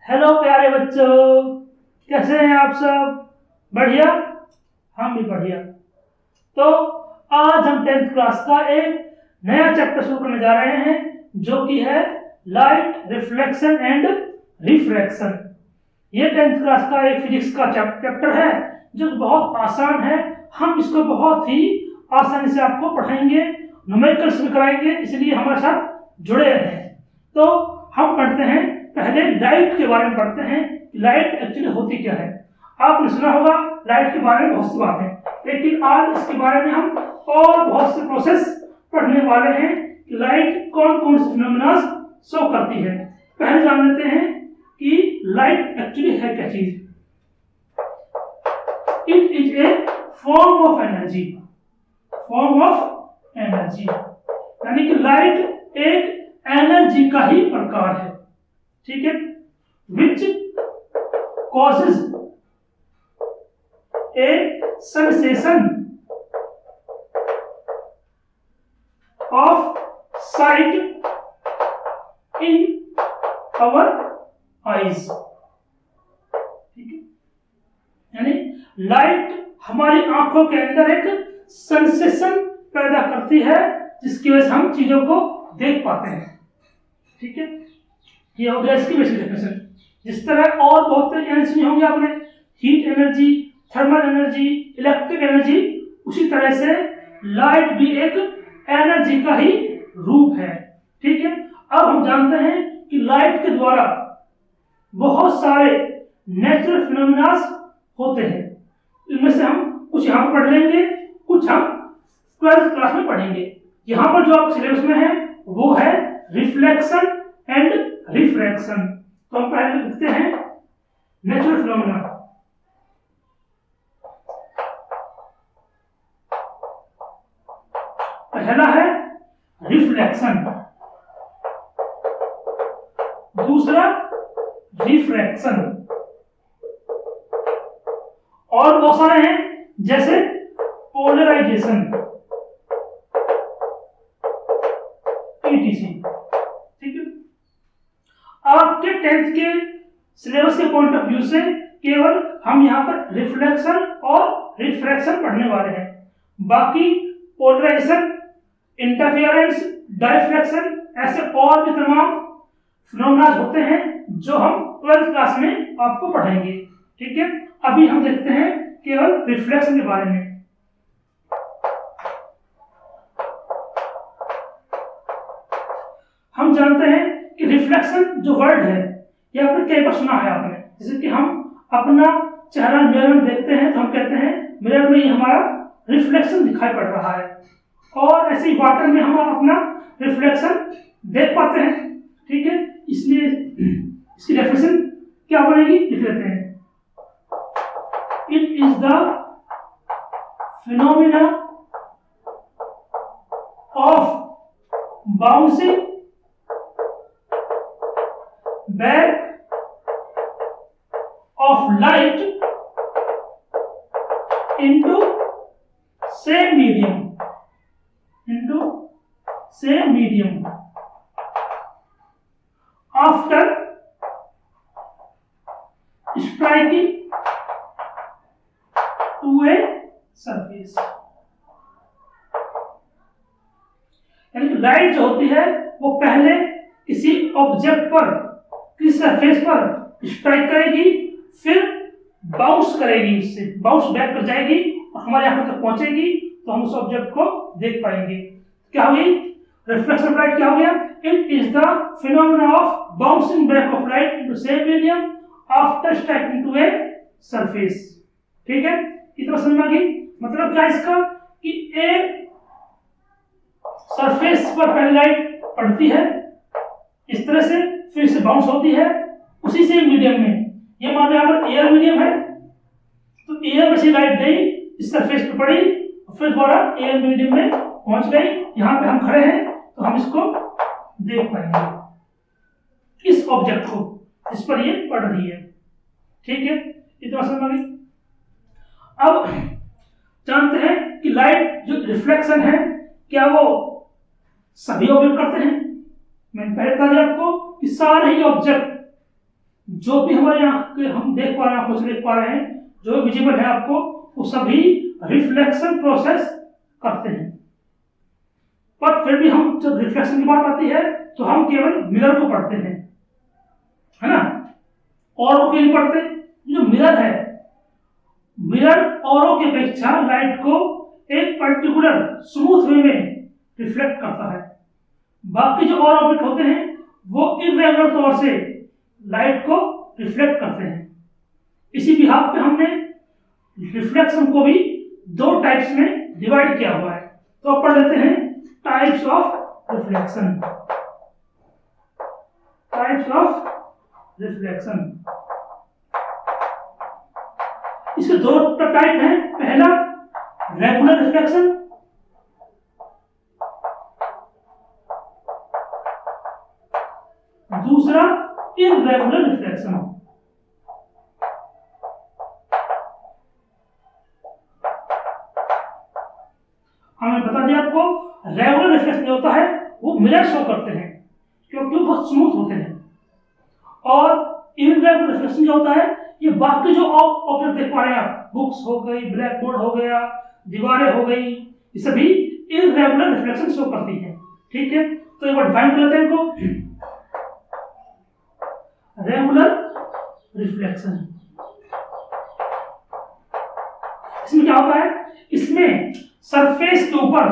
Hello प्यारे बच्चों, कैसे हैं आप सब? बढ़िया? हम भी बढ़िया। तो आज हम 10th क्लास का एक नया चैप्टर शुरू करने जा रहे हैं जो कि है लाइट रिफ्लेक्शन एंड रिफ्रैक्शन। ये 10th क्लास का एक फिजिक्स का चैप्टर है जो बहुत आसान है। हम इसको बहुत ही आसानी से आपको पढ़ाएंगे, न्यूमेरिकल्स भी कराएंगे, इसलिए हमारे साथ जुड़े रहें। तो हम पढ़ते हैं, पहले लाइट के बारे में पढ़ते हैं। लाइट एक्चुअली होती क्या है? आपने सुना होगा लाइट के बारे में बहुत सी बातें, लेकिन आज इसके बारे में हम और बहुत से प्रोसेस पढ़ने वाले हैं कि लाइट कौन कौन से फिनोमेना शो करती है। पहले जान लेते हैं कि लाइट एक्चुअली है क्या चीज। It is a form of energy. Form of energy यानी कि लाइट एक एनर्जी का ही प्रकार है, ठीक है, which causes a sensation of sight in our eyes। ठीक है, यानी लाइट हमारी आंखों के अंदर एक सेंसेशन पैदा करती है जिसकी वजह से हम चीजों को देख पाते हैं। ठीक है, ये हो गया इसकी बेसिक डेफिनेशन। जिस तरह और बहुत तरह की एनर्जी होंगे आपने, heat energy, thermal energy, electric energy, उसी तरह से लाइट भी एक एनर्जी का ही रूप है। ठीक है, अब हम जानते हैं कि लाइट के द्वारा बहुत सारे नेचुरल फिनोमेना होते हैं। इनमें से हम कुछ यहाँ पर पढ़ लेंगे, कुछ हम 12th क्लास में पढ़ेंगे। यहाँ पर जो आप सिलेबस में है वो है रिफ्लेक्शन एंड रिफ्रैक्शन। तो हम पहले लिखते हैं नेचुरल फिनोमेना। पहला है रिफ्लेक्शन, दूसरा रिफ्रैक्शन, और बहुत सारे हैं जैसे पोलराइजेशन, etc। ठीक है, आपके 10th के सिलेबस के पॉइंट ऑफ व्यू से केवल हम यहाँ पर रिफ्लेक्शन और रिफ्रैक्शन पढ़ने वाले हैं। बाकी पोलराइजेशन, इंटरफेरेंस, डायफ्रैक्शन, ऐसे और भी तमाम फिनोमेना होते हैं जो हम 12th क्लास में आपको पढ़ाएंगे। ठीक है, अभी हम देखते हैं केवल रिफ्लेक्शन के बारे में। हम जानते हैं कि रिफ्लेक्शन जो वर्ड है ये आपने कई बार सुना है आपने। जैसे कि हम अपना चेहरा मिरर में देखते हैं तो हम कहते हैं मिरर में ये हमारा रिफ्लेक्शन दिखाई पड़ रहा है, और ऐसे ही वाटर में हम अपना रिफ्लेक्शन देख पाते हैं। ठीक है, इसलिए इसकी डेफिनेशन क्या बनेगी लिख लेते हैं। It is the phenomena of bouncing back of light into same medium after striking to a surface। यानी कि लाइट जो होती है वो पहले किसी ऑब्जेक्ट पर, किसी सरफेस पर स्ट्राइक करेगी, फिर बाउंस करेगी, उससे बाउंस बैक कर जाएगी और हमारे आंखों तक पहुंचेगी, तो हम उस ऑब्जेक्ट को देख पाएंगे। क्या हो गई? रिफ्लेक्शन ऑफ लाइट क्या हो गया? It is the phenomena of bouncing back of light into same medium after striking to a surface. ठीक है, इतना समझ में आ गई? मतलब क्या इसका कि एक सरफेस पर पहले लाइट पड़ती है इस तरह से, फिर से बाउंस होती है उसी से मीडियम में। ये मान लो यहाँ पर एयर मीडियम है, तो एयर में से लाइट गई, इस सरफेस पे पड़ी, फिर दोबारा एयर मीडियम में पहुंच गई। यहाँ पे हम खड़े हैं तो हम इसको देख पाएंगे, इस ऑब्जेक्ट को जिस पर ये पड़ रही है। ठीक है, इतना समझ में आ गई? अब जानते हैं कि लाइट जो रिफ्लेक्शन है क्या वो सभी ऑब्जेक्ट करते हैं? मैंने पहले बता दिया आपको कि सारे ही ऑब्जेक्ट जो भी हमारे आंख के हम देख पा रहे हैं, आंखों से देख पा रहे हैं, जो विजिबल है आपको, वो सभी रिफ्लेक्शन प्रोसेस करते हैं। पर फिर भी हम जब रिफ्लेक्शन की बात आती है तो हम केवल मिरर को पढ़ते हैं, है ना, और के नहीं पढ़ते। जो मिरर है, मिरर औरों की अपेक्षा लाइट को एक पर्टिकुलर स्मूथ वे में रिफ्लेक्ट करता है। बाकी जो और ऑब्जेक्ट होते हैं वो इर्रेगुलर तौर से लाइट को रिफ्लेक्ट करते हैं। इसी बिहाफ पे हमने रिफ्लेक्शन को भी दो टाइप्स में डिवाइड किया हुआ है। तो अब पढ़ लेते हैं types of reflection. Types of reflection, इसके दो टाइप हैं। पहला रेगुलर रिफ्लेक्शन, दूसरा इर्रेगुलर रिफ्लेक्शन। हमने बता दिया आपको, रेगुलर रिफ्लेक्शन जो होता है वो मिरर शो करते हैं क्योंकि वो बहुत स्मूथ होते हैं, और इर्रेगुलर रिफ्लेक्शन जो होता है ये बाकी जो ऑब्जेक्ट देख पा रहे हैं आप, बुक्स हो गई, ब्लैक बोर्ड हो गया, दीवारें हो गई, ये सभी इर्रेगुलर रिफ्लेक्शन शो करती हैं। ठीक है, तो एक बार डिफाइन कर लेते हैं इनको। रेगुलर रिफ्लेक्शन, इसमें क्या होता है, इसमें सरफेस के ऊपर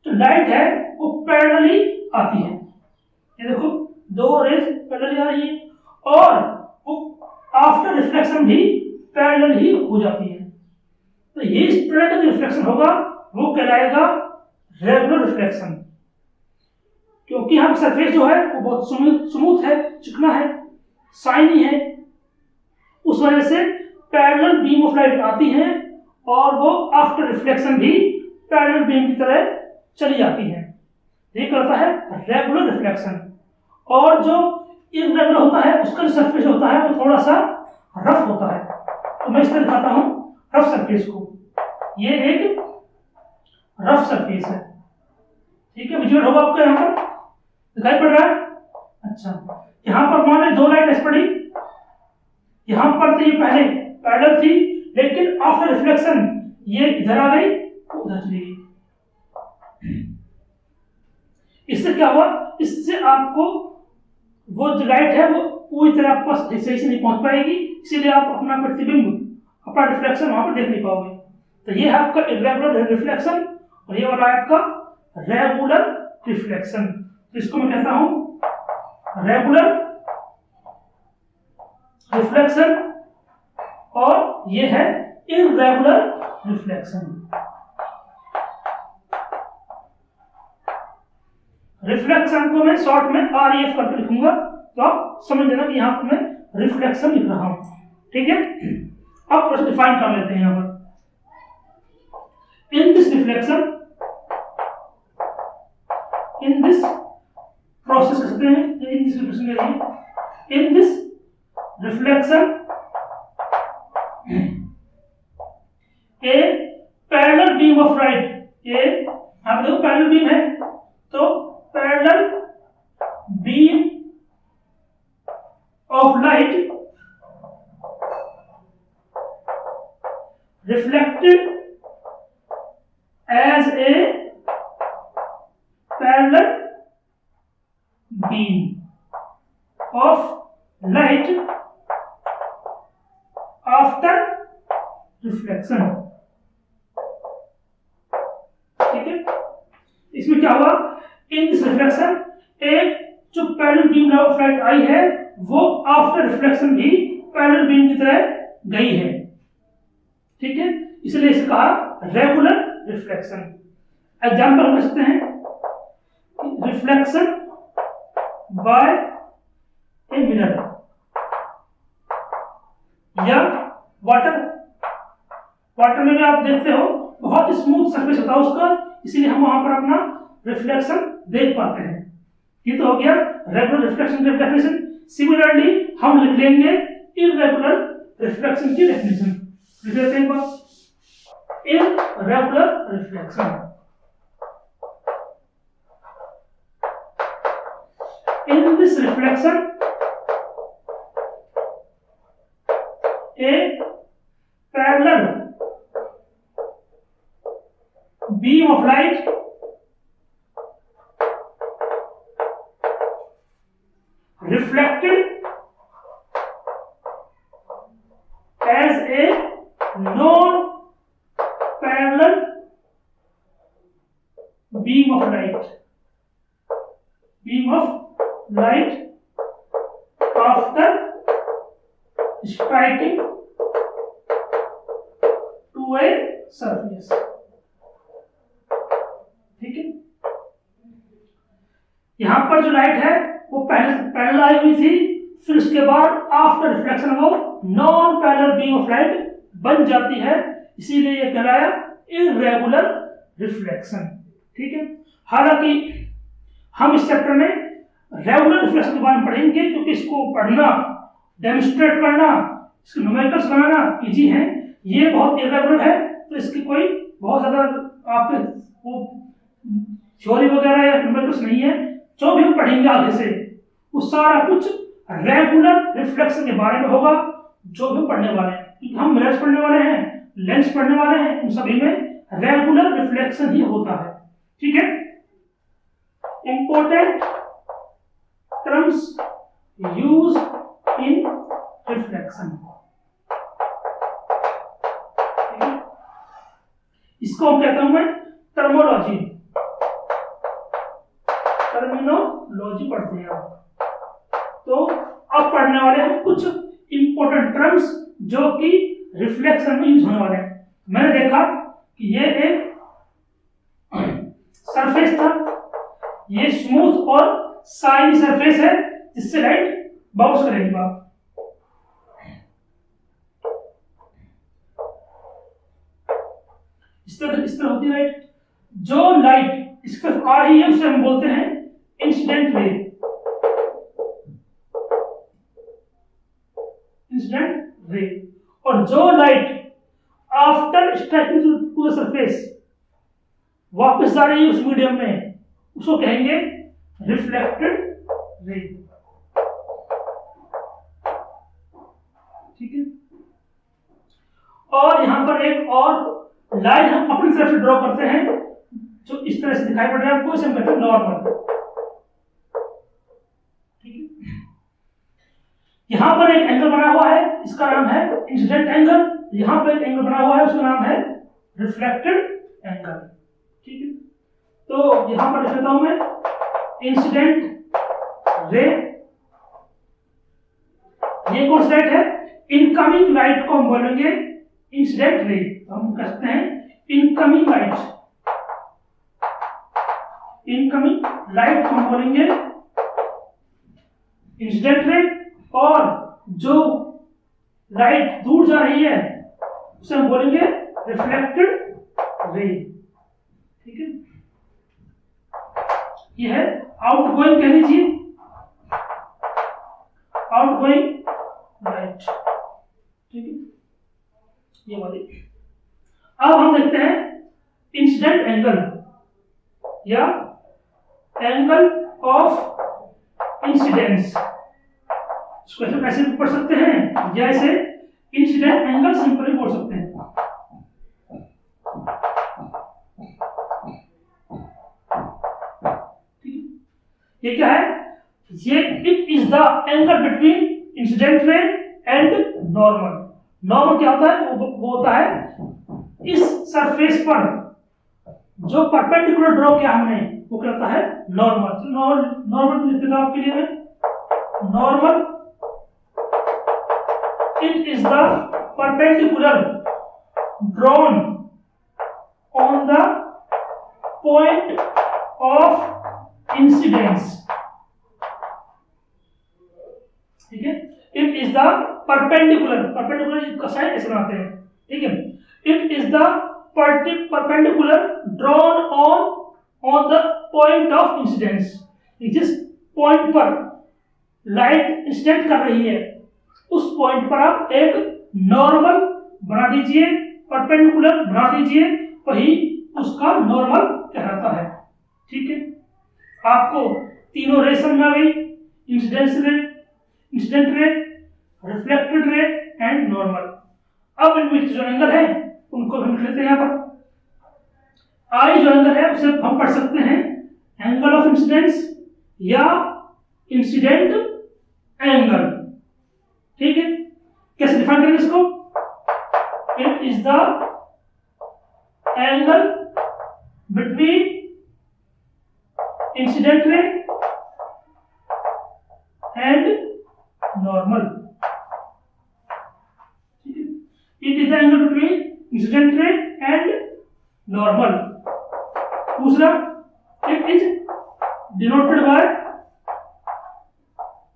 जो लाइट है वो पैरेलली आती है। ये देखो दो रेज पैरेलली आ रही है, और वो आफ्टर रिफ्लेक्शन भी पैरेलल ही हो जाती है। तो ये इस तरह का जो रिफ्लेक्शन होगा वो कहलाएगा रेगुलर रिफ्लेक्शन, क्योंकि हम सरफेस जो है वो बहुत स्मूथ है, चिकना है, शाइनी है, उस वजह से पैरेलल बीम ऑफ लाइट आती है और वो आफ्टर रिफ्लेक्शन भी पैरेलल बीम की तरह चली जाती है। ये करता है रेगुलर रिफ्लेक्शन। और जो इर्रेगुलर होता है उसका जो सरफेस होता है वो थोड़ा सा रफ होता है। तो मैं इस तरह दिखाता हूं रफ सरफेस को। ये एक रफ सरफेस है, ठीक है, विजुअल होगा आपको, यहाँ पर दिखाई पड़ रहा है। अच्छा, यहाँ पर मान ली दो लाइट ऐसे पड़ी, यहाँ पर थी पहले पैरेलल थी, लेकिन आफ्टर रिफ्लेक्शन ये इधर आ गई, उधर चली गई। इससे क्या हुआ, इससे आपको वो जो लाइट है वो पूरी तरह आपके पास सही से नहीं पहुंच पाएगी, इसीलिए आप अपना प्रतिबिंब, अपना रिफ्लेक्शन वहां पर देख नहीं पाओगे। तो ये है आपका इर्रेगुलर रिफ्लेक्शन, और ये वाला आपका रेगुलर रिफ्लेक्शन। तो इसको मैं कहता हूं रेगुलर रिफ्लेक्शन, और ये है इर्रेगुलर रिफ्लेक्शन। रिफ्लेक्शन को मैं शॉर्ट में REF करके लिखूंगा, तो आप समझ लेना कि यहां पर मैं रिफ्लेक्शन लिख रहा हूं। ठीक है, अब थोड़ा डिफाइन कर लेते हैं यहां पर। In this reflection, in this process कर सकते हैं, इन दिस रिफ्लेक्शन के लिए, in this reflection A parallel beam of light, ये आप देखो पैरेलल बीम है, तो parallel beam of light reflected as a parallel beam of light after reflection। ठीक है, इसमें क्या हुआ, इन दिस रिफ्लेक्शन एक जो पैरेलल बीम ऑफ लाइट आई है वो आफ्टर रिफ्लेक्शन भी पैरेलल बीम की तरह गई है। ठीक है, इसलिए इसे कहा रेगुलर रिफ्लेक्शन। एग्जाम्पल हम कह सकते हैं रिफ्लेक्शन बाय ए मिरर, या वाटर में भी आप देखते हो बहुत ही स्मूथ सरफेस होता है उसका, इसीलिए हम वहां पर अपना रिफ्लेक्शन देख पाते हैं। ये तो हो गया रेगुलर रिफ्लेक्शन की डेफिनेशन। सिमिलरली हम लिख लेंगे इर्रेगुलर रिफ्लेक्शन की डेफिनेशन। लिख लेते हैं बस, irregular reflection। In this reflection, A parallel beam of light reflected as a non-parallel beam of light after striking to a surface. ठीक है, यहां पर जो लाइट है वो पहले आई हुई थी, फिर उसके बाद आफ्टर रिफ्लेक्शन वो non parallel beam of light बन जाती है, इसीलिए ये कहलाया इर्रेगुलर रिफ्लेक्शन। ठीक है, हालांकि हम इस चैप्टर में रेगुलर रिफ्लेक्शन के बारे में पढ़ेंगे, क्योंकि इसको पढ़ना, डेमोन्स्ट्रेट करना, इसके न्यूमेरिकल्स बनाना इजी है। ये बहुत इर्रेगुलर है, तो इसकी कोई बहुत ज्यादा आपके वो थ्योरी वगैरह या न्यूमेरिकल्स नहीं है। जो भी हम पढ़ेंगे आगे से वो सारा कुछ रेगुलर रिफ्लेक्शन के बारे में होगा, जो भी पढ़ने वाले हैं, क्योंकि हम मिरर्स पढ़ने वाले हैं, लेंस पढ़ने वाले हैं, उन सभी में रेगुलर रिफ्लेक्शन ही होता है। ठीक है, important terms use in reflection, इसको हम कहता हूं मैं टर्मोलॉजी पढ़ते हैं आप। तो अब पढ़ने वाले हैं कुछ इंपॉर्टेंट टर्म्स जो कि रिफ्लेक्शन में यूज होने वाले हैं। मैंने देखा कि ये एक सरफेस था, ये स्मूथ और शाइनी सरफेस है जिससे लाइट बाउंस करेगी। आप इस तरह होती है लाइट। जो लाइट इस पर आ रही है उसे हम बोलते हैं इंसिडेंट रे। और जो light after striking to the surface वापस जा रही है उस मीडियम में, उसको कहेंगे रिफ्लेक्टेड रे। ठीक है, और यहां पर एक और लाइन हम अपनी तरफ से ड्रॉ करते हैं जो इस तरह से दिखाई पड़ रहा है आपको, इसे हम कहते हैं नॉर्मल। ठीक है, यहां पर एक एंगल बना हुआ है, इसका नाम है इंसिडेंट एंगल। यहां पर एक एंगल बना हुआ है, उसका नाम है रिफ्लेक्टेड एंगल। ठीक है, तो यहां पर लिख देता हूं मैं इंसिडेंट रे। ये कौन सी लाइट है? इनकमिंग लाइट को हम बोलेंगे इंसिडेंट रे। हम कहते हैं इनकमिंग लाइट, इनकमिंग लाइट को हम बोलेंगे इंसिडेंट रे। और जो लाइट दूर जा रही है उसे हम बोलेंगे रिफ्लेक्टेड रे। ठीक है, यह है आउटगोइंग, कह लीजिए आउटगोइंग लाइट। ठीक है, ये वाली। अब हम देखते हैं इंसिडेंट एंगल या एंगल ऑफ इंसिडेंस। इसको ऐसे भी पढ़ सकते हैं या इसे इंसिडेंट एंगल सिंपली बोल सकते हैं। ये क्या है? ये it is the angle between incident ray and normal. Normal क्या होता है? वो होता है इस सरफेस पर जो परपेंडिकुलर ड्रॉ किया हमने, वो कहता है नॉर्मल। नॉर्मल लिख देता हूं आपके लिए मैं। Normal it is the perpendicular drawn on the point of incidence। ठीक है, it is the perpendicular इसका साइन ऐसे बनाते हैं। ठीक है, it is the perpendicular drawn on the point of incidence। जिस पॉइंट पर लाइट इंसिडेंट कर रही है उस पॉइंट पर आप एक नॉर्मल बना दीजिए, परपेंडिकुलर बना दीजिए, वही उसका नॉर्मल कहलाता है। ठीक है, आपको तीनों रे समझ आ गई, incident ray, reflected ray and normal. अब इन बीच जो एंगल है उनको हम लिख लेते हैं यहाँ पर। आई जो एंगल है उसे हम पढ़ सकते हैं एंगल ऑफ इंसिडेंस या इंसिडेंट एंगल। ठीक है, कैसे डिफाइन करेंगे इसको? It is the angle between incident ray and normal. ठीक है, it is the angle between incident ray and normal. दूसरा, इट इज डिनोटेड बाय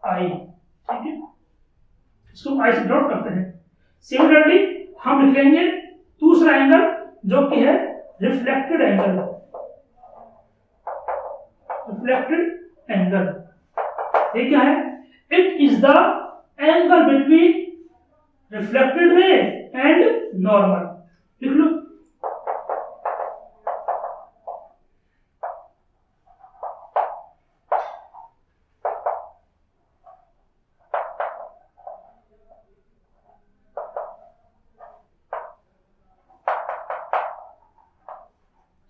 आई। ठीक है, इसको आई से डिनोट करते हैं। सिमिलरली हम लिख लेंगे दूसरा एंगल जो कि है रिफ्लेक्टेड एंगल। रिफ्लेक्टेड एंगल ये क्या है? It is the angle between reflected ray and normal. लिख लो।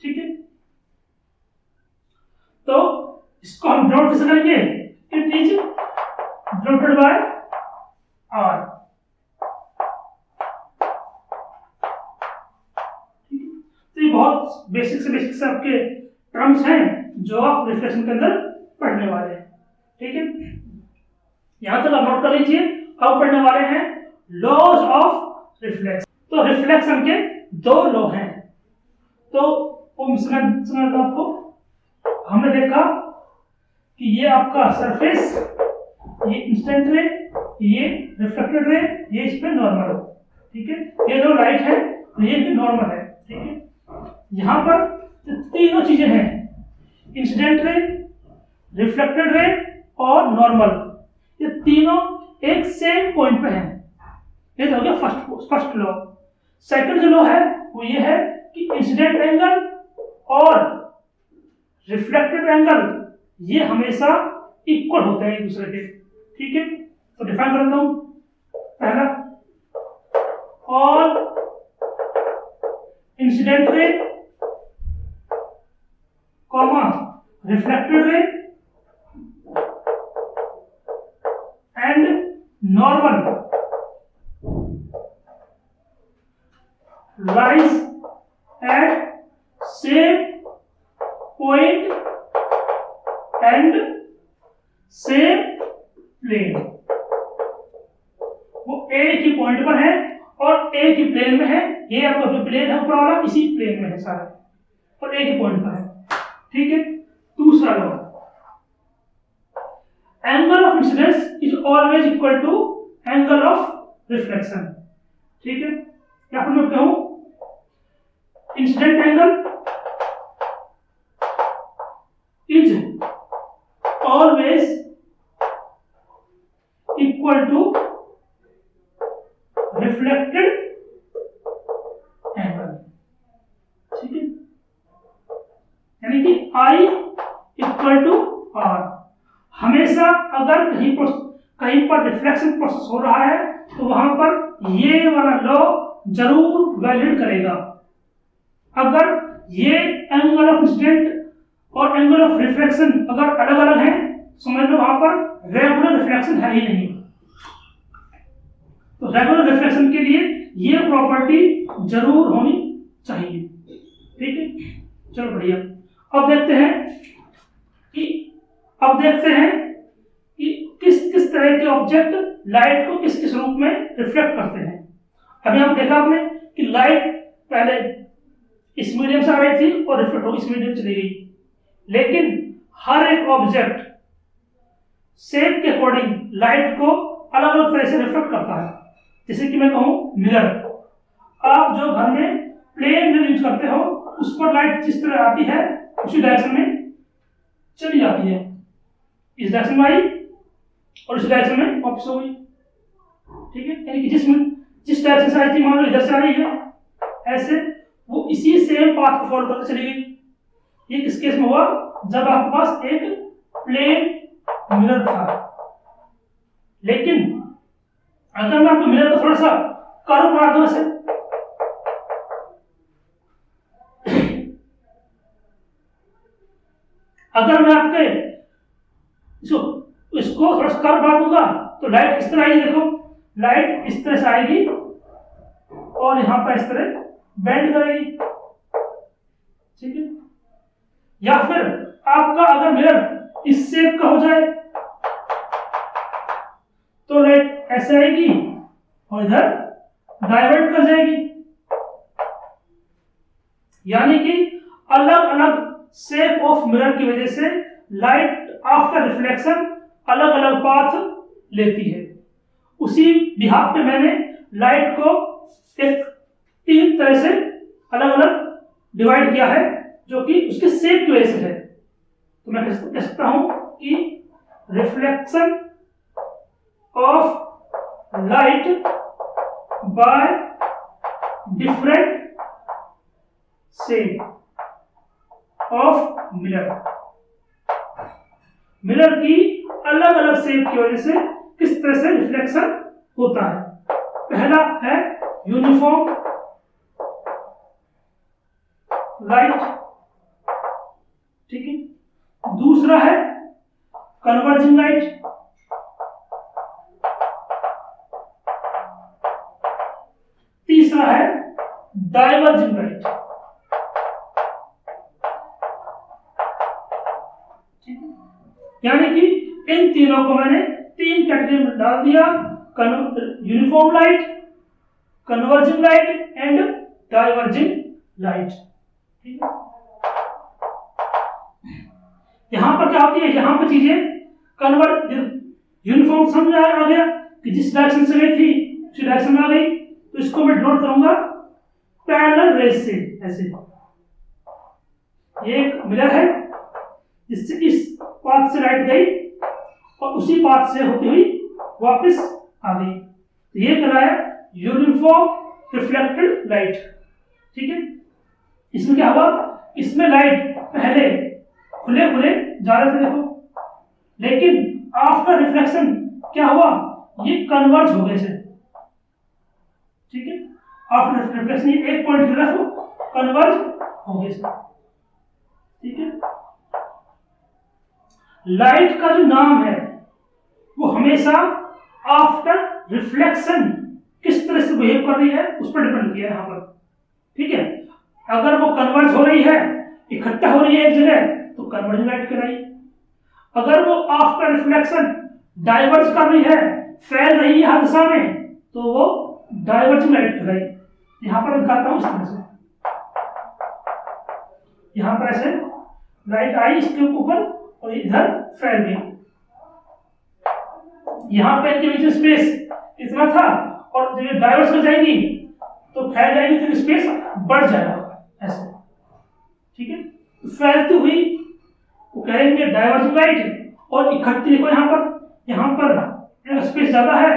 ठीक है, तो इसको हम डिनोट कैसे करेंगे? It is denoted by R. तो ये बहुत बेसिक से आपके टर्म्स हैं जो आप रिफ्लेक्शन के अंदर पढ़ने वाले हैं। ठीक है, यहां तक आप नोट कर लीजिए। अब पढ़ने वाले हैं लॉज ऑफ रिफ्लेक्शन। तो रिफ्लेक्शन के दो लॉ हैं। तो समझ आपको हमने देखा कि ये आपका सरफेस, ये इंसिडेंट रे, ये रिफ्लेक्टेड रे, ये इस पे नॉर्मल हो। ठीक है, ये जो लाइट है ये भी नॉर्मल है। ठीक है, यहां पर तीनों चीजें हैं, इंसिडेंट रे, रिफ्लेक्टेड रे और नॉर्मल। ये तीनों एक सेम पॉइंट पे हैं। ये तो हो गया फर्स्ट लॉ। सेकंड जो लॉ है वो ये है कि इंसिडेंट एंगल और रिफ्लेक्टेड एंगल ये हमेशा इक्वल होते हैं एक दूसरे के। ठीक है, तो डिफाइन कर देता हूं। पहला, all incident ray comma reflected ray and normal lies at same point and same plane। वो एक ही पॉइंट पर है और एक ही प्लेन में है। ये आपका जो प्लेन है ऊपर वाला इसी प्लेन में है सारा, और एक ही पॉइंट पर है। ठीक है, दूसरा law, angle of incidence is always equal to angle of reflection. ठीक है, या फिर मैं कहूं incident angle is always equal to reflected angle। ठीक है, यानी कि I इक्वल टू R। हमेशा अगर कहीं पर रिफ्लेक्शन प्रोसेस हो रहा है तो वहां पर ये वाला लॉ जरूर वैलिड करेगा। अगर ये एंगल ऑफ इंसिडेंट और एंगल ऑफ रिफ्लेक्शन अगर अलग अलग हैं, समझ लो वहां पर रेगुलर रिफ्लेक्शन है ही नहीं। तो रेगुलर रिफ्लेक्शन के लिए ये प्रॉपर्टी जरूर होनी चाहिए। ठीक है, चलो बढ़िया। अब देखते हैं कि किस किस तरह के ऑब्जेक्ट लाइट को किस किस रूप में रिफ्लेक्ट करते हैं। अभी हम देखा आपने कि लाइट पहले इस मीडियम से आ रही थी और रिफ्लेक्ट होकर इस मीडियम चली गई, लेकिन हर एक ऑब्जेक्ट शेप के अकॉर्डिंग लाइट को अलग अलग तरह से रिफ्लेक्ट करता है। जैसे कि मैं कहूं मिरर, आप जो घर में प्लेन मिरर यूज करते हो उस पर लाइट जिस तरह आती है उसी डायरेक्शन में चली जाती है। इस डायरेक्शन में आई और इस डायरेक्शन में वापस हो गई। ठीक है, यानी कि जिस डायरेक्शन से आई थी, मान लो इधर से आ रही है, ऐसे वो इसी सेम पाथ को फॉलो करके चली गई। ये किस केस में हुआ? जब आपके पास एक प्लेन मिरर था। लेकिन अगर मैं आपको मिरर को थोड़ा सा कर्व बना दूं ऐसे, अगर मैं आपके इसको थोड़ा सा कर्व बना दूंगा तो लाइट किस तरह आएगी, देखो लाइट इस तरह से आएगी और यहां पर इस तरह बेंड करेगी, ठीक है। या फिर आपका अगर मिरर इस शेप का हो जाए तो लाइट ऐसे आएगी और इधर डाइवर्ट कर जाएगी, यानी कि अलग अलग शेप ऑफ मिरर की वजह से लाइट आफ्टर रिफ्लेक्शन अलग अलग पाथ लेती है। उसी बिहाफ पे मैंने लाइट को एक 3 तरह से अलग अलग डिवाइड किया है जो कि उसके शेप की वजह से है। तो मैं कह सकता हूं कि reflection of light by different shape of mirror, mirror की अलग अलग शेप की वजह से किस तरह से रिफ्लेक्शन होता है। पहला है यूनिफॉर्म लाइट, ठीक है। दूसरा है कन्वर्जिंग लाइट, तीसरा है डाइवर्जिंग लाइट, ठीक है। यानी कि इन तीनों को मैंने 3 कैटेगरी में डाल दिया, uniform light, converging light and diverging light, ठीक है। यहां पर क्या होती है, यहां पर चीजें कन्वर्ट, यूनिफॉर्म समझ आ गया कि जिस डायरेक्शन से गई थी उसी डायरेक्शन में आ गई, तो इसको मैं ड्रॉ करूंगा पैरेलल रेज से, ऐसे। ये एक मिरर है जिससे इस पाथ से लाइट गई और उसी पाथ से होती हुई वापस आ गई, तो ये कहलाया यूनिफॉर्म रिफ्लेक्टेड लाइट, ठीक है। इसमें क्या हुआ, इसमें लाइट पहले खुले खुले जा रहे थे देखो, लेकिन आफ्टर रिफ्लेक्शन क्या हुआ, ये कन्वर्ज हो गए थे, ठीक है। आफ्टर रिफ्लेक्शन ये एक पॉइंट की तरफ कन्वर्ज हो गए थे, ठीक है। लाइट का जो नाम है वो हमेशा आफ्टर रिफ्लेक्शन किस तरह से बिहेव कर रही है उस पर डिपेंड किया है यहां पर, ठीक है। अगर वो कन्वर्ज हो रही है, इकट्ठा हो रही है एक जगह, तो कन्वर्जिंग लाइट कहलाई। अगर वो आफ्टर रिफ्लेक्शन डाइवर्ज कर रही है, फैल रही है हर दिशा में, तो वो डाइवर्जिंग लाइट कहलाई। यहां पर दिखाता हूं इस तरह से, यहां पर ऐसे लाइट आई इसके ऊपर और इधर फैल गई, यहां पे इनके बीच स्पेस इतना था और जब डाइवर्स हो जाएगी तो फैल जाएगी, तो स्पेस बढ़ जाएगा ऐसे, ठीक है। तो फैलती हुई वो कहेंगे डाइवर्जिंग लाइट, और इकट्ठी देखो यहाँ पर स्पेस ज्यादा है,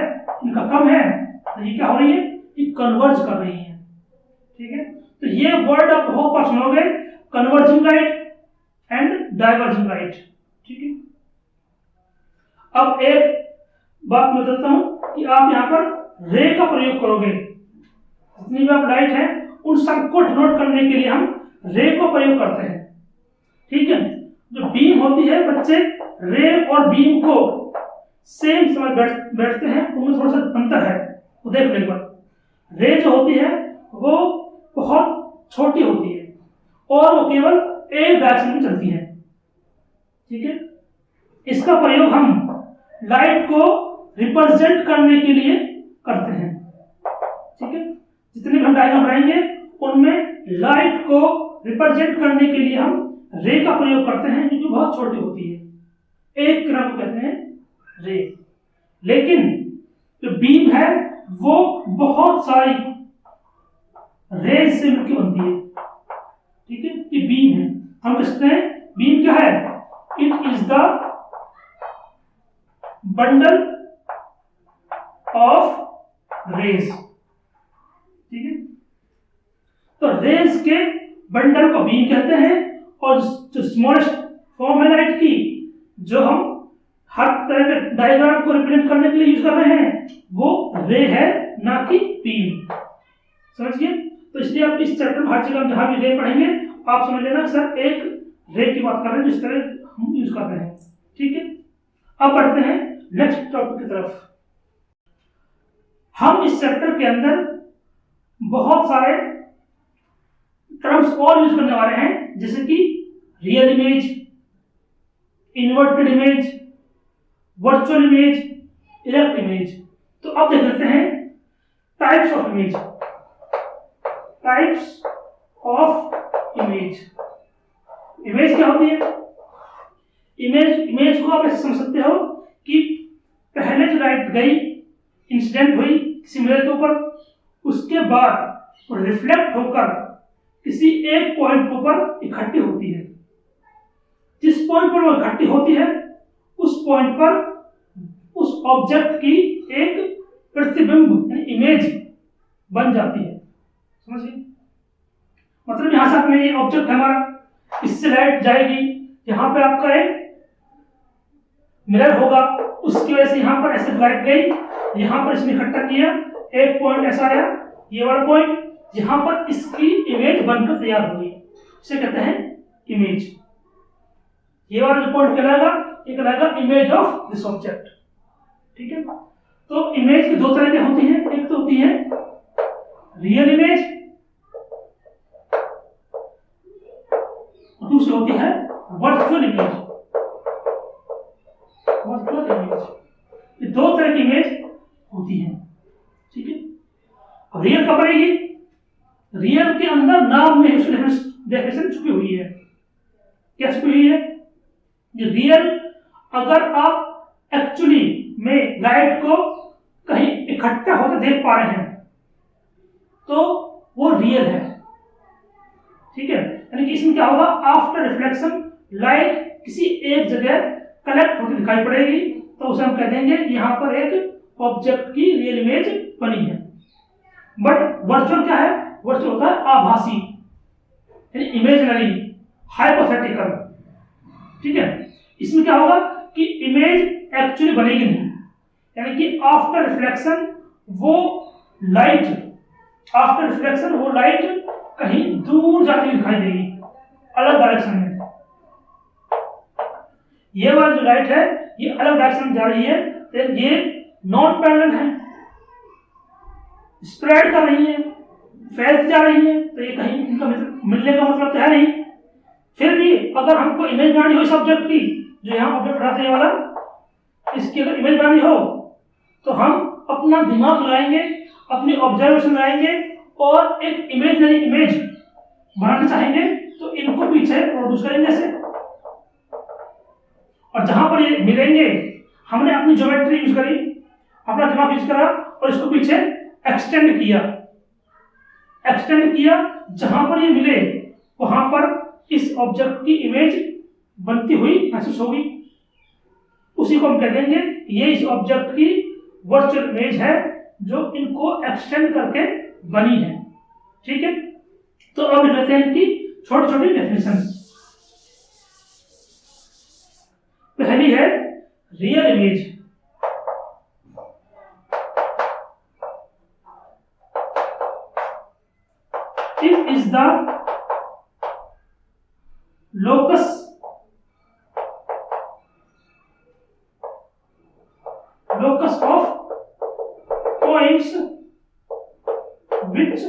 इनका कम है, तो ये क्या हो रही है, ये कन्वर्ज कर रही है, ठीक है। तो ये वर्ड आप बहुत बार सुनोगे, converging light and diverging light, ठीक है। अब एक बात मैं बताता हूं कि आप यहाँ पर रे का प्रयोग करोगे, जितनी भी आप लाइट है उन सबको डिनोट करने के लिए हम रे को प्रयोग करते हैं, ठीक है। जो बीम होती है, बच्चे रे और बीम को सेम समय बैठते हैं, उनमें थोड़ा सा अंतर है, तो देख लो एक बार। रे जो होती है वो बहुत छोटी होती है और वो केवल एक डायरेक्शन में चलती है, ठीक है। इसका प्रयोग हम लाइट को रिप्रेजेंट करने के लिए करते हैं, ठीक है। जितने भी हम डायग्राम बनाएंगे उनमें लाइट को रिप्रेजेंट करने के लिए हम रे का प्रयोग करते हैं, जो बहुत छोटी होती है, एक किरण को कहते हैं रे। लेकिन जो बीम है वो बहुत सारी रेज से मिलकर बनती है, ठीक है। ये बीम है, हम कहते हैं बीम क्या है, it is the bundle of rays, ठीक है। तो रेज के बंडल को बीम कहते हैं, और जो स्मॉलेस्ट फॉर्म है लाइट की, जो हम हर तरह के डायग्राम को रिप्रेजेंट करने के लिए यूज कर रहे हैं, वो रे है, ना कि बीम। समझ गए? तो इसलिए आप इस चैप्टर में हर जगह जहां भी रे पढ़ेंगे आप समझ लेना सर एक रे की बात कर रहे हैं जिस तरह हम यूज कर रहे हैं। ठीक है, अब बढ़ते हैं नेक्स्ट टॉपिक की तरफ। हम इस चैप्टर के अंदर बहुत सारे टर्म्स और यूज करने वाले हैं, जैसे कि real image, inverted image, virtual image, erect image. तो अब देख लेते हैं types of image. Types of image. Image क्या होती है? इमेज को आप ऐसे समझ सकते हो कि पहले जो लाइट गई, इंसिडेंट हुई किसी मिरर के ऊपर, उसके बाद रिफ्लेक्ट होकर किसी एक पॉइंट के ऊपर इकट्ठी होती है। जिस पॉइंट पर वो इकट्ठी होती है उस पॉइंट पर उस ऑब्जेक्ट की एक प्रतिबिंब यानी इमेज बन जाती है। समझिए, मतलब यहां से आपने ये ऑब्जेक्ट है हमारा, इससे लाइट जाएगी, यहां पे आपका एक मिरर होगा, उसकी वजह से यहां पर ऐसे लाइट गई, यहां पर इसने इकट्ठा किया, एक पॉइंट ऐसा आया, ये वाला पॉइंट, यहां पर इसकी इमेज बनकर तैयार हुई, इसे कहते हैं इमेज। ये वाला जो पॉइंट कहलाएगा ये कहलाएगा इमेज ऑफ दिस ऑब्जेक्ट। ठीक है, तो इमेज की दो तरह की होती है, एक तो होती है रियल इमेज, दूसरी होती है वर्चुअल इमेज। वर्चुअल इमेज, ये दो तरह की इमेज होती है। ठीक है, अब रियल कब बनेगी? रियल के अंदर नाम में उसकी डेफिनेशन छुपी हुई है। क्या छुपी हुई है? ये रियल, अगर आप एक्चुअली में लाइट को कहीं इकट्ठा होते देख पा रहे हैं तो वो रियल है। ठीक है, यानी कि इसमें क्या होगा, आफ्टर रिफ्लेक्शन लाइट किसी एक जगह कलेक्ट होती दिखाई पड़ेगी, तो उसे हम कह देंगे यहां पर एक ऑब्जेक्ट की रियल इमेज बनी है। बट वर्चुअल क्या है? वर्चुअल होता है आभासी, यानी इमेजिनरी, हाइपोथेटिकल। ठीक है, इसमें क्या होगा कि इमेज एक्चुअली बनेगी नहीं, यानी कि आफ्टर रिफ्लेक्शन वो लाइट कहीं दूर जाती हुई दिखाई देगी, अलग डायरेक्शन में। ये वाली जो लाइट है ये अलग डायरेक्शन में जा रही है, तो ये नॉन पैरेलल है, स्प्रेड कर रही है, फैलती जा रही है, तो ये कहीं इनका मिलने का मतलब तो है नहीं। फिर भी अगर हमको इमेज बनानी हो इस ऑब्जेक्ट की, जो यहाँ ऑब्जेक्ट बनाते हैं वाला, इसकी अगर इमेज बनानी हो तो हम अपना दिमाग लगाएंगे, अपनी ऑब्जर्वेशन लगाएंगे और एक इमेज बनाना चाहेंगे, तो इनको पीछे प्रोड्यूस करेंगे ऐसे, और जहां पर ये मिलेंगे हमने अपनी ज्योमेट्री यूज करी, अपना दिमाग यूज करा और इसको पीछे एक्सटेंड किया, जहां पर ये मिले वहां पर इस ऑब्जेक्ट की इमेज बनती हुई महसूस होगी, उसी को हम कह देंगे ये इस ऑब्जेक्ट की वर्चुअल इमेज है जो इनको एक्सटेंड करके बनी है। ठीक है, तो अब लेते हैं इनकी छोटी छोटी डेफिनेशन। पहली है real image. It is the locus of points which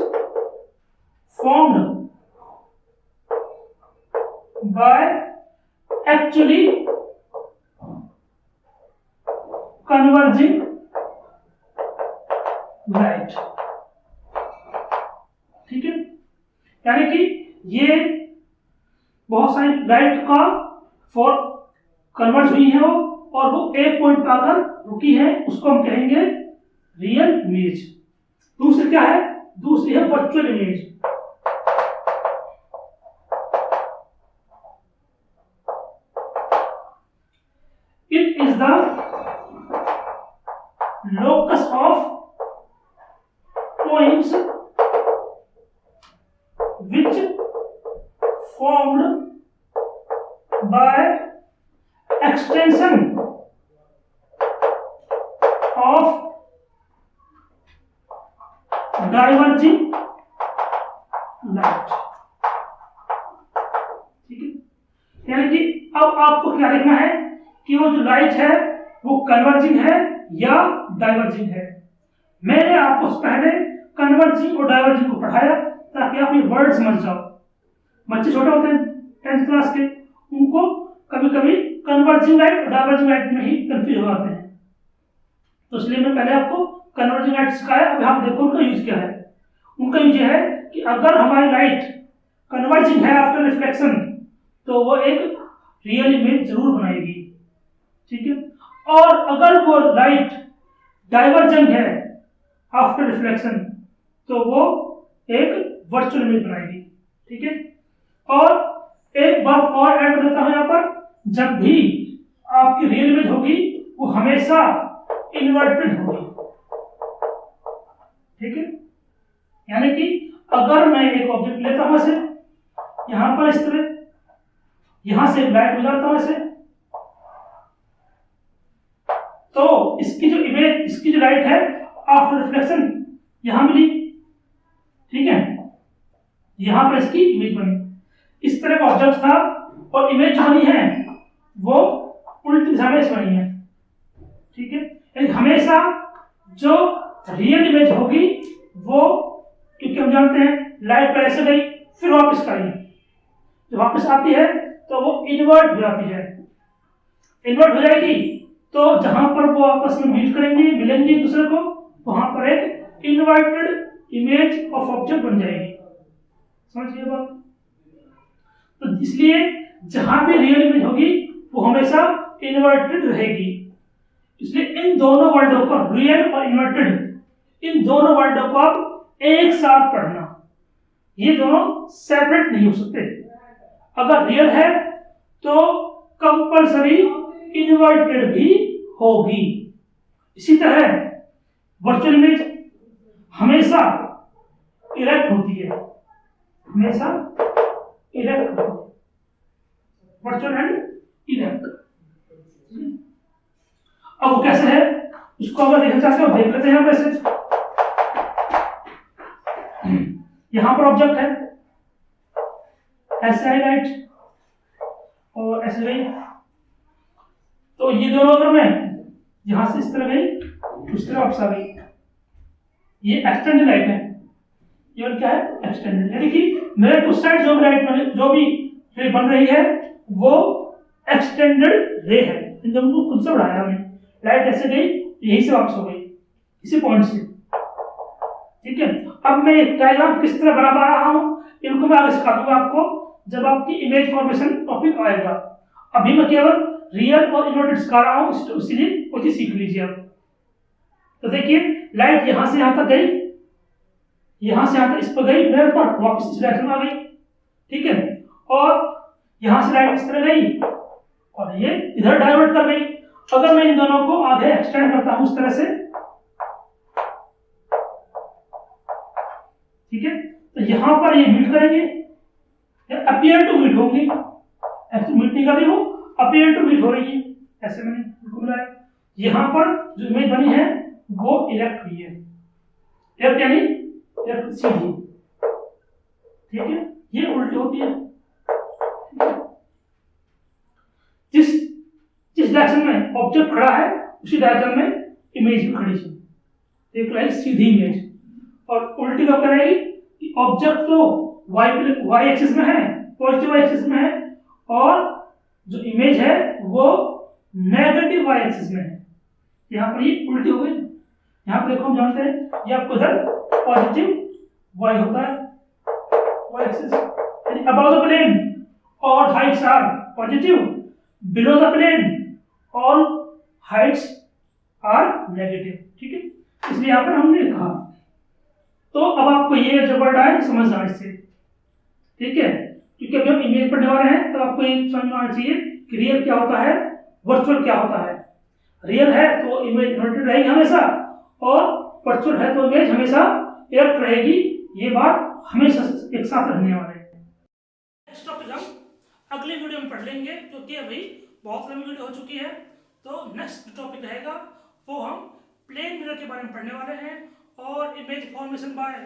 formed by actually converging light। ठीक है, यानी कि ये बहुत सारी लाइट का फॉर कन्वर्ज हुई है वो, और वो एक पॉइंट पर आकर रुकी है, उसको हम कहेंगे रियल इमेज। दूसरी क्या है? दूसरी है virtual image. It is the locus of points which formed by extension of diverging light. ठीक है, यानी कि अब आपको क्या लिखना है कि वो जो लाइट है वो कन्वर्जिंग है या डाइवर्जिंग है। मैंने आपको पहले कन्वर्जिंग और डाइवर्जिंग को पढ़ाया ताकि आप ये वर्ड समझ जाओ। बच्चे छोटे होते हैं 10th क्लास के, उनको कभी कभी कन्वर्जिंग लाइट और डाइवर्जिंग लाइट में ही कंफ्यूज हो जाते हैं, तो इसलिए मैं पहले आपको कन्वर्जिंग लाइट सिखाया। अब आप देखो उनका यूज क्या है। उनका यूज है कि अगर हमारी लाइट कन्वर्जिंग है आफ्टर रिफ्लेक्शन तो वो एक रियल इमेज जरूर बनाएगी। ठीक है, और अगर वो लाइट डाइवर्जेंट है आफ्टर रिफ्लेक्शन तो वो एक वर्चुअल इमेज बनाएगी। ठीक है, और एक बात और ऐड कर देता हूं यहां पर, जब भी आपकी रियल इमेज होगी वो हमेशा इन्वर्टेड होगी। ठीक है, यानी कि अगर मैं एक ऑब्जेक्ट लेता हूं ऐसे यहां पर इस तरह, यहां से लाइट गुजरता हूं ऐसे, तो इसकी जो इमेज, इसकी जो लाइट है आफ्टर रिफ्लेक्शन यहां मिली। ठीक है, यहां पर इसकी इमेज बनी, इस तरह का ऑब्जेक्ट था और इमेज जो बनी है वो उल्टी दिशा में बनी है। ठीक है, हमेशा जो रियल इमेज होगी वो, क्योंकि हम जानते हैं लाइट पर ऐसे गई फिर वापस आई, जो वापस आती है तो वो इन्वर्ट हो जाती है। इन्वर्ट हो जाएगी तो जहां पर वो आपस में मीट करेंगे, मिलेंगे एक दूसरे को, वहां पर एक इन्वर्टेड इमेज ऑफ ऑब्जेक्ट बन जाएगी। समझिए बात। तो इसलिए जहां भी रियल इमेज होगी वो हमेशा इन्वर्टेड रहेगी। इसलिए इन दोनों वर्डों को, रियल और इन्वर्टेड, इन दोनों वर्डों को आप एक साथ पढ़ना। ये दोनों सेपरेट नहीं हो सकते। अगर रियल है तो कंपल्सरी इन्वर्टेड भी होगी। इसी तरह वर्चुअल इमेज हमेशा इरेक्ट होती है, हमेशा इरेक्ट होती है, वर्चुअल एंड इरेक्ट। अब वो कैसे है उसको अगर देखना चाहते हो देख लेते हैं। वैसे यहां पर ऑब्जेक्ट है, ऐसे आई लाइट और ऐसे गई, तो ये दोनों अगर मैं यहां से इस तरह गई उस तरह वापस आ गई, ये एक्सटेंडेड लाइट है। ये और क्या है, एक्सटेंडेड, यानी कि मेरे टू साइड जो भी लाइट जो भी रे बन रही है वो एक्सटेंडेड रे है। जब उनको खुद से बढ़ाया हमने, लाइट ऐसे गई यही से वापस हो गई इसी पॉइंट से। ठीक है, अब मैं डायग्राम किस तरह बना पा रहा हूं इनको मैं आगे सिखा दूंगा आपको जब आपकी इमेज फॉर्मेशन टॉपिक आएगा। अभी मैं केवल रियल और इन्वर्टेड सिखा रहा हूं, इसलिए वो चीज सीख लीजिए आप। तो देखिए लाइट यहां से यहां तक गई, यहां से यहां तक इस पर गई, मेरे पर वापस इस डायरेक्शन में आ गई। ठीक है, और यहां से लाइट इस तरह गई और ये इधर डाइवर्ट कर गई। अगर मैं इन दोनों को आगे एक्सटेंड करता हूं इस तरह से, ठीक है, तो यहां पर ये मीट करेंगे, अपीयर टू मीट होंगी, ऐसे मीट नहीं कर रही हो, अपीयर टू मीट हो रही है, ऐसे मैंने बिल्कुल मिलाया। यहां पर जो इमेज बनी है वो इरेक्ट हुई है, इरेक्ट यानी इरेक्ट सीधी। ठीक है, ये उल्टी होती है। जिस जिस डायरेक्शन में ऑब्जेक्ट खड़ा है उसी डायरेक्शन में इमेज भी खड़ी है। एक लाइक सीधी इमेज, और उल्टी कब करेगी कि ऑब्जेक्ट तो वाई एक्सिस में है, पॉजिटिव वाई एक्सिस में है, और जो इमेज है वो नेगेटिव वाई एक्सिस में है। यहां पर ये उल्टी हो गई। यहां पर देखो हम जानते हैं ये आपको इधर पॉजिटिव वाई होता है, Y axis about the plane और heights are positive, below the plane all heights are negative. ठीक है, इसलिए यहां पर हमने लिखा। तो अब आपको ये जो वर्ड आए समझना इससे। ठीक है, क्योंकि अभी हम इमेज पढ़ने वाले हैं तो आपको ये समझना आना चाहिए कि रियल क्या होता है, वर्चुअल क्या होता है। रियल है तो इमेज इन्वर्टेड रहेगी हमेशा, और वर्चुअल है तो इमेज हमेशा इरेक्ट रहेगी। ये बात हमेशा एक साथ रहने वाले हैं। नेक्स्ट टॉपिक हम अगले वीडियो में पढ़ लेंगे, क्योंकि अभी बहुत लंबी वीडियो हो चुकी है। तो नेक्स्ट टॉपिक रहेगा वो हम प्लेन मिरर के बारे में पढ़ने वाले हैं, और image formation by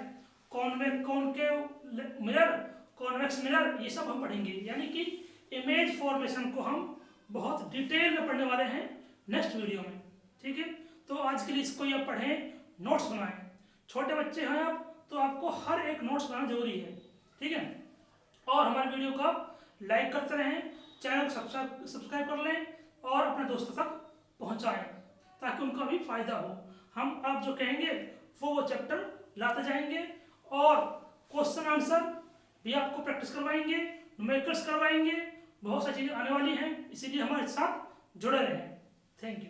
concave mirror, convex mirror, ये सब हम पढ़ेंगे। यानी कि इमेज फॉर्मेशन को हम बहुत डिटेल में पढ़ने वाले हैं नेक्स्ट वीडियो में, ठीक है। तो आज के लिए इसको ये पढ़ें, नोट्स बनाएं। छोटे बच्चे हैं आप, तो आपको हर एक नोट्स बनाना जरूरी है, ठीक है। और हमारे वीडियो को आप लाइक करते रहें, चैनल को सब्सक्राइब कर लें और अपने दोस्तों तक पहुंचाएं ताकि उनका भी फायदा हो। हम आप जो कहेंगे वो चैप्टर लाते जाएंगे और क्वेश्चन आंसर भी आपको प्रैक्टिस करवाएंगे, न्यूमेरिकल्स करवाएंगे, बहुत सारी चीज़ें आने वाली हैं, इसीलिए हमारे साथ जुड़े रहें। Thank you.